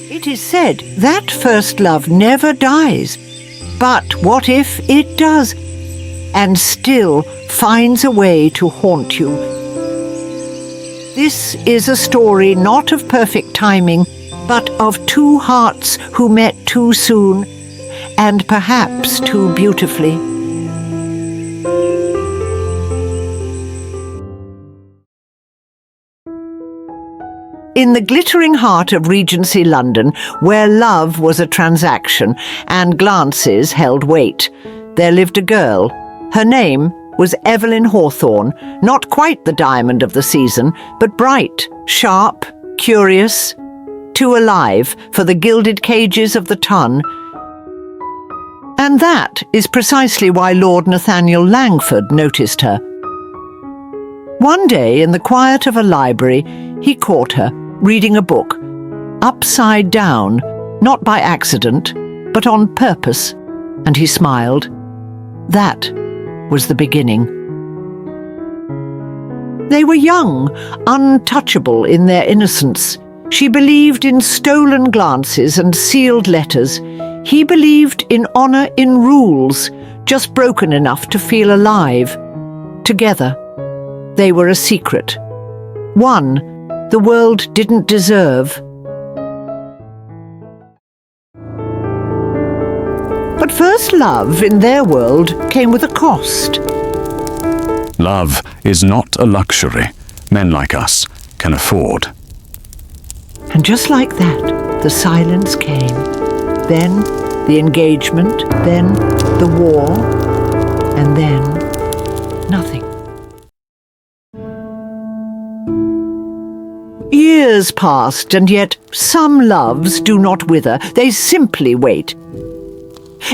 It is said that first love never dies. But what if it does, and still finds a way to haunt you? This is a story not of perfect timing, but of two hearts who met too soon, and perhaps too beautifully. In the glittering heart of Regency London, where love was a transaction and glances held weight, there lived a girl. Her name was Evelyn Hawthorne, not quite the diamond of the season, but bright, sharp, curious, too alive for the gilded cages of the ton. And that is precisely why Lord Nathaniel Langford noticed her. One day, in the quiet of a library, he caught her, reading a book, upside down, not by accident, but on purpose, and he smiled. That was the beginning. They were young, untouchable in their innocence. She believed in stolen glances and sealed letters. He believed in honor in rules, just broken enough to feel alive. Together, they were a secret. One the world didn't deserve. But first love in their world came with a cost. Love is not a luxury men like us can afford. And just like that, the silence came. Then the engagement, then the war, and then nothing. Years passed, and yet some loves do not wither. They simply wait.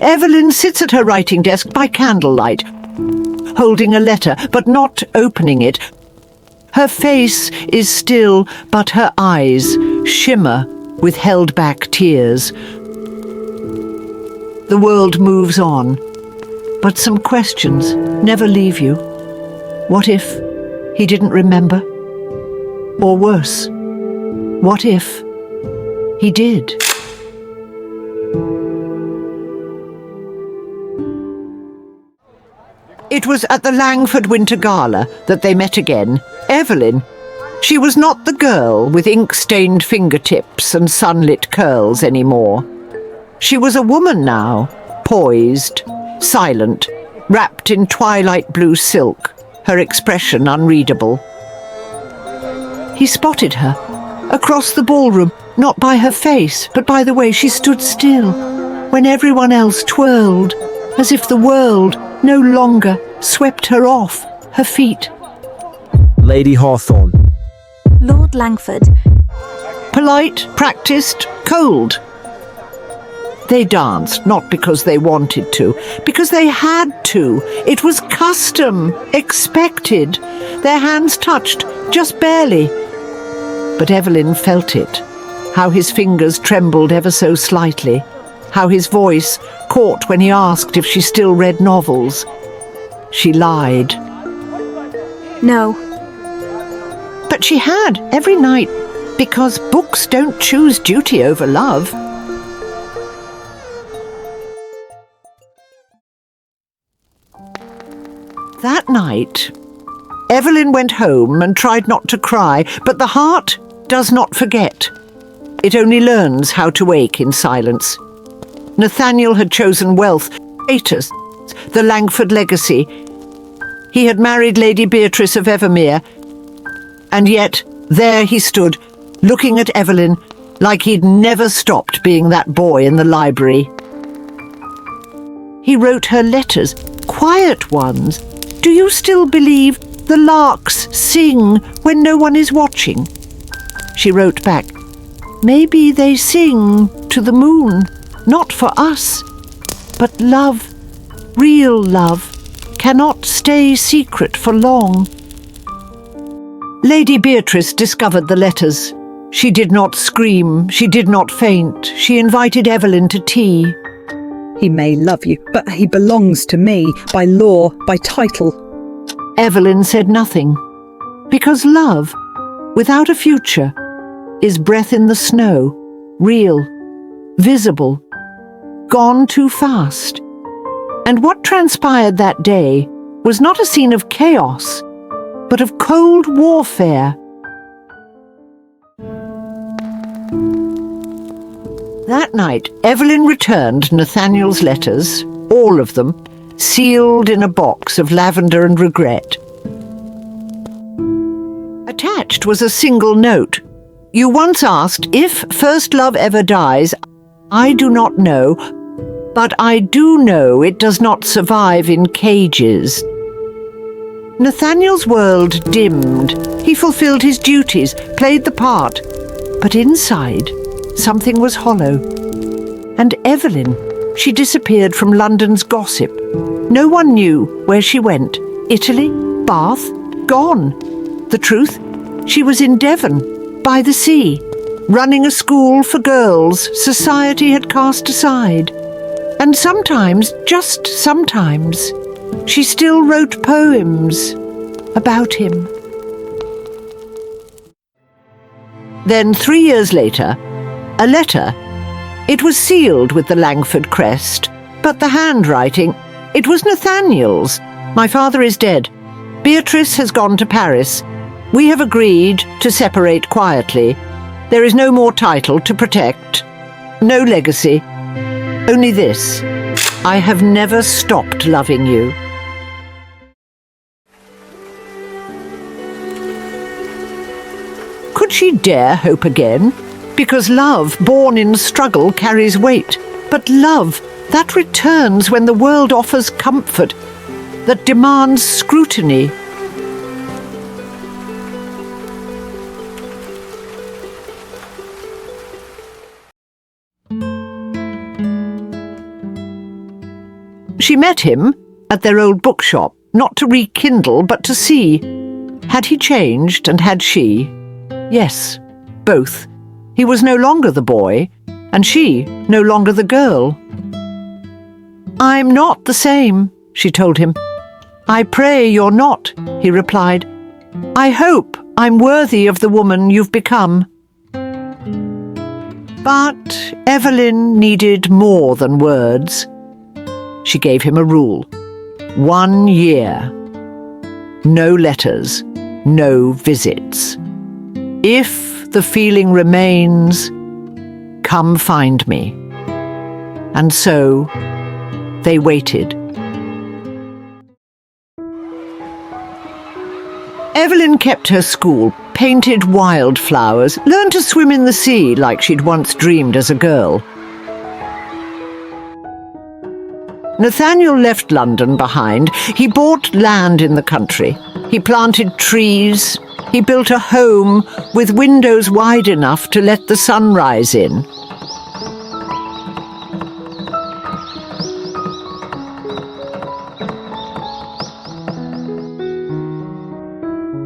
Evelyn sits at her writing desk by candlelight, holding a letter, but not opening it. Her face is still, but her eyes shimmer with held-back tears. The world moves on, but some questions never leave you. What if he didn't remember? Or worse, what if he did? It was at the Langford Winter Gala that they met again. Evelyn. She was not the girl with ink-stained fingertips and sunlit curls anymore. She was a woman now, poised, silent, wrapped in twilight blue silk, her expression unreadable. He spotted her, across the ballroom, not by her face, but by the way she stood still, when everyone else twirled, as if the world no longer swept her off her feet. Lady Hawthorne. Lord Langford. Polite, practiced, cold. They danced, not because they wanted to, because they had to. It was custom, expected. Their hands touched, just barely. But Evelyn felt it, how his fingers trembled ever so slightly, how his voice caught when he asked if she still read novels. She lied. No. But she had, every night, because books don't choose duty over love. That night, Evelyn went home and tried not to cry, but the heart does not forget. It only learns how to wake in silence. Nathaniel had chosen wealth, status, the Langford legacy. He had married Lady Beatrice of Evermere, and yet there he stood, looking at Evelyn like he'd never stopped being that boy in the library. He wrote her letters, quiet ones. Do you still believe the larks sing when no one is watching? She wrote back, maybe they sing to the moon, not for us. But love, real love, cannot stay secret for long. Lady Beatrice discovered the letters. She did not scream, she did not faint. She invited Evelyn to tea. He may love you, but he belongs to me, by law, by title. Evelyn said nothing, because love, without a future, is breath in the snow, real, visible, gone too fast. And what transpired that day was not a scene of chaos, but of cold warfare. That night, Evelyn returned Nathaniel's letters, all of them, sealed in a box of lavender and regret. Attached was a single note. You once asked if first love ever dies. I do not know, but I do know it does not survive in cages. Nathaniel's world dimmed. He fulfilled his duties, played the part. But inside, something was hollow. And Evelyn, she disappeared from London's gossip. No one knew where she went. Italy? Bath? Gone. The truth? She was in Devon, by the sea, running a school for girls society had cast aside. And sometimes, just sometimes, she still wrote poems about him. Then 3 years later, a letter. It was sealed with the Langford crest, but the handwriting, it was Nathaniel's. My father is dead. Beatrice has gone to Paris. We have agreed to separate quietly. There is no more title to protect. No legacy. Only this. I have never stopped loving you. Could she dare hope again? Because love, born in struggle, carries weight. But love, that returns when the world offers comfort, that demands scrutiny. She met him at their old bookshop, not to rekindle, but to see. Had he changed, and had she? Yes, both. He was no longer the boy, and she no longer the girl. I'm not the same, she told him. I pray you're not, he replied. I hope I'm worthy of the woman you've become. But Evelyn needed more than words. She gave him a rule. 1 year. No letters, no visits. If the feeling remains, come find me. And so they waited. Evelyn kept her school, painted wildflowers, learned to swim in the sea like she'd once dreamed as a girl. Nathaniel left London behind. He bought land in the country. He planted trees. He built a home with windows wide enough to let the sun rise in.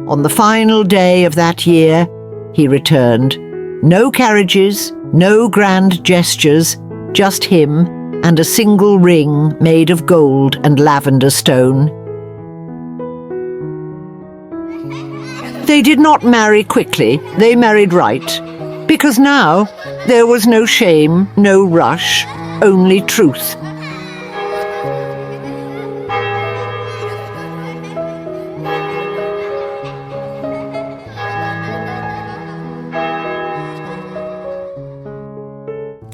On the final day of that year, he returned. No carriages, no grand gestures, just him and a single ring made of gold and lavender stone. They did not marry quickly, they married right, because now there was no shame, no rush, only truth.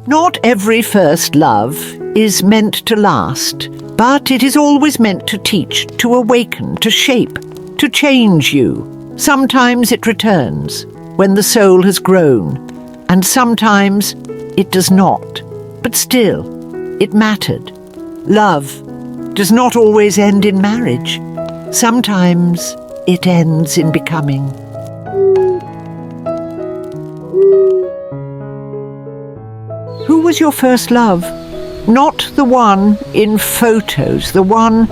Not every first love is meant to last, but it is always meant to teach, to awaken, to shape, to change you. Sometimes it returns, when the soul has grown, and sometimes it does not. But still, it mattered. Love does not always end in marriage. Sometimes it ends in becoming. Who was your first love? Not the one in photos, the one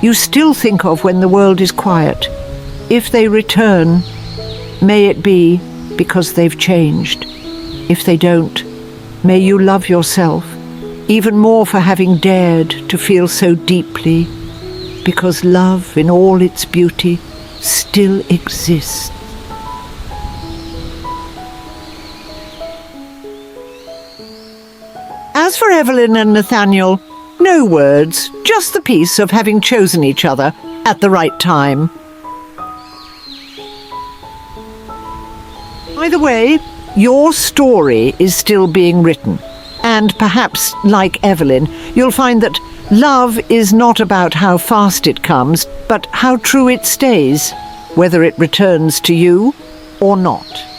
you still think of when the world is quiet. If they return, may it be because they've changed. If they don't, may you love yourself even more for having dared to feel so deeply, because love in all its beauty still exists. As for Evelyn and Nathaniel, no words, just the peace of having chosen each other at the right time. Either way, your story is still being written. And perhaps, like Evelyn, you'll find that love is not about how fast it comes, but how true it stays, whether it returns to you or not.